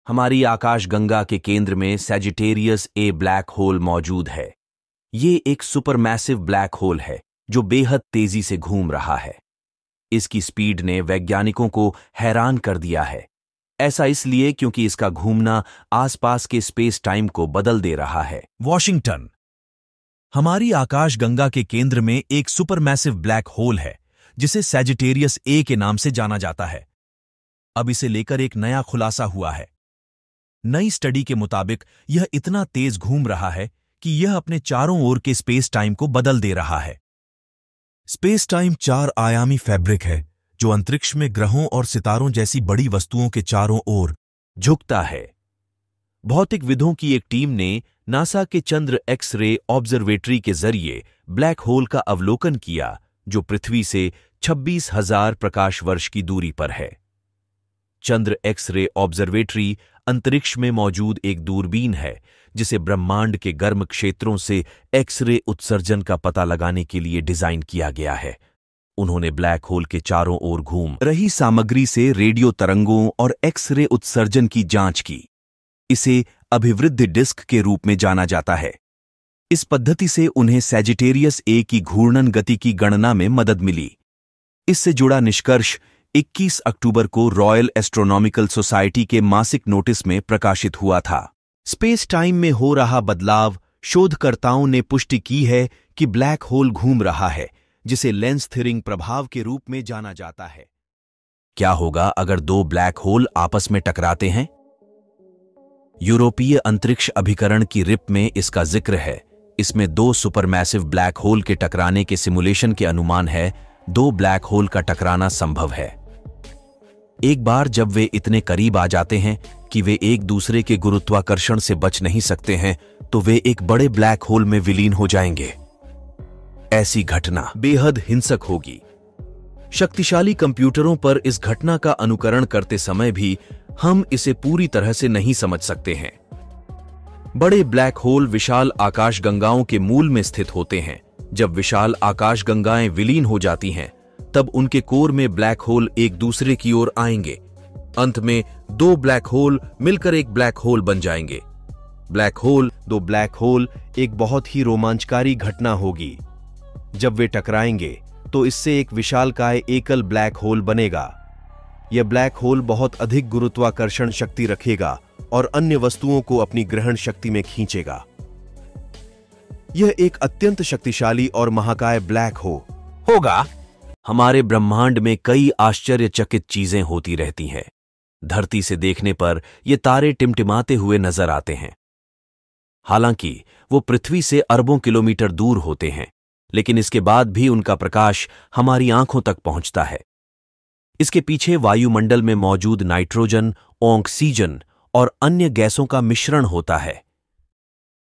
हमारी आकाशगंगा के केंद्र में सैजिटेरियस ए ब्लैक होल मौजूद है। ये एक सुपरमैसिव ब्लैक होल है जो बेहद तेजी से घूम रहा है। इसकी स्पीड ने वैज्ञानिकों को हैरान कर दिया है। ऐसा इसलिए क्योंकि इसका घूमना आसपास के स्पेस टाइम को बदल दे रहा है। वॉशिंगटन। हमारी आकाशगंगा के केंद्र में एक सुपरमैसिव ब्लैक होल है जिसे सैजिटेरियस ए के नाम से जाना जाता है। अब इसे लेकर एक नया खुलासा हुआ है। नई स्टडी के मुताबिक यह इतना तेज घूम रहा है कि यह अपने चारों ओर के स्पेस टाइम को बदल दे रहा है। स्पेस टाइम 4 आयामी फैब्रिक है जो अंतरिक्ष में ग्रहों और सितारों जैसी बड़ी वस्तुओं के चारों ओर झुकता है। भौतिकविदों की एक टीम ने नासा के चंद्र एक्स-रे ऑब्जर्वेटरी के जरिए ब्लैक होल का अवलोकन किया जो पृथ्वी से 26,000 प्रकाश वर्ष की दूरी पर है। चंद्र एक्स-रे ऑब्जर्वेटरी अंतरिक्ष में मौजूद एक दूरबीन है जिसे ब्रह्मांड के गर्म क्षेत्रों से एक्स-रे उत्सर्जन का पता लगाने के लिए डिजाइन किया गया है। उन्होंने ब्लैक होल के चारों ओर घूम रही सामग्री से रेडियो तरंगों और एक्स-रे उत्सर्जन की जांच की। इसे अभिवृद्धि डिस्क के रूप में जाना जाता है। इस पद्धति से उन्हें सैजिटेरियस ए की घूर्णन गति की गणना में मदद मिली। इससे जुड़ा निष्कर्ष 21 अक्टूबर को रॉयल एस्ट्रोनॉमिकल सोसाइटी के मासिक नोटिस में प्रकाशित हुआ था। स्पेस टाइम में हो रहा बदलाव, शोधकर्ताओं ने पुष्टि की है कि ब्लैक होल घूम रहा है, जिसे लेंस थियरिंग प्रभाव के रूप में जाना जाता है। क्या होगा अगर दो ब्लैक होल आपस में टकराते हैं? यूरोपीय अंतरिक्ष अभिकरण की रिप में इसका जिक्र है। इसमें 2 सुपरमैसिव ब्लैक होल के टकराने के सिमुलेशन के अनुमान है। 2 ब्लैक होल का टकराना संभव है। एक बार जब वे इतने करीब आ जाते हैं कि वे एक दूसरे के गुरुत्वाकर्षण से बच नहीं सकते हैं, तो वे एक बड़े ब्लैक होल में विलीन हो जाएंगे। ऐसी घटना बेहद हिंसक होगी। शक्तिशाली कंप्यूटरों पर इस घटना का अनुकरण करते समय भी हम इसे पूरी तरह से नहीं समझ सकते हैं। बड़े ब्लैक होल विशाल आकाशगंगाओं के मूल में स्थित होते हैं। जब विशाल आकाशगंगाएं विलीन हो जाती हैं, तब उनके कोर में ब्लैक होल एक दूसरे की ओर आएंगे। अंत में 2 ब्लैक होल मिलकर एक ब्लैक होल बन जाएंगे। ब्लैक होल, 2 ब्लैक होल एक बहुत ही रोमांचकारी घटना होगी। जब वे टकराएंगे तो इससे एक विशालकाय एकल ब्लैक होल बनेगा। यह ब्लैक होल बहुत अधिक गुरुत्वाकर्षण शक्ति रखेगा और अन्य वस्तुओं को अपनी ग्रहण शक्ति में खींचेगा। यह एक अत्यंत शक्तिशाली और महाकाय ब्लैक होगा। हमारे ब्रह्मांड में कई आश्चर्यचकित चीजें होती रहती हैं। धरती से देखने पर ये तारे टिमटिमाते हुए नजर आते हैं। हालांकि वो पृथ्वी से अरबों किलोमीटर दूर होते हैं, लेकिन इसके बाद भी उनका प्रकाश हमारी आंखों तक पहुंचता है। इसके पीछे वायुमंडल में मौजूद नाइट्रोजन, ऑक्सीजन और अन्य गैसों का मिश्रण होता है।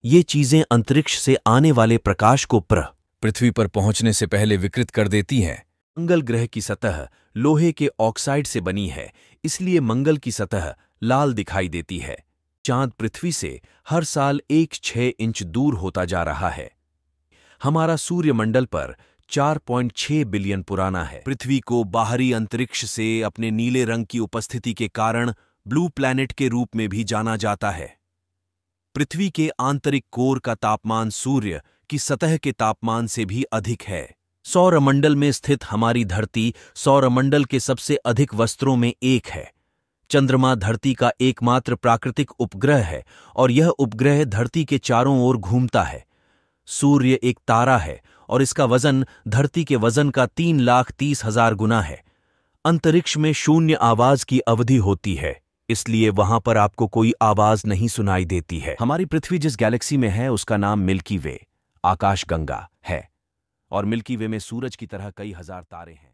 ये चीजें अंतरिक्ष से आने वाले प्रकाश को पृथ्वी पर पहुंचने से पहले विकृत कर देती हैं। मंगल ग्रह की सतह लोहे के ऑक्साइड से बनी है, इसलिए मंगल की सतह लाल दिखाई देती है। चांद पृथ्वी से हर साल 1.6 इंच दूर होता जा रहा है। हमारा सूर्यमंडल पर 4.6 बिलियन पुराना है। पृथ्वी को बाहरी अंतरिक्ष से अपने नीले रंग की उपस्थिति के कारण ब्लू प्लैनेट के रूप में भी जाना जाता है। पृथ्वी के आंतरिक कोर का तापमान सूर्य की सतह के तापमान से भी अधिक है। सौरमंडल में स्थित हमारी धरती सौरमंडल के सबसे अधिक वस्त्रों में एक है। चंद्रमा धरती का एकमात्र प्राकृतिक उपग्रह है और यह उपग्रह धरती के चारों ओर घूमता है। सूर्य एक तारा है और इसका वजन धरती के वजन का 3,30,000 गुना है। अंतरिक्ष में शून्य आवाज की अवधि होती है, इसलिए वहां पर आपको कोई आवाज नहीं सुनाई देती है। हमारी पृथ्वी जिस गैलेक्सी में है उसका नाम मिल्की वे आकाशगंगा है और मिल्की वे में सूरज की तरह कई हजार तारे हैं।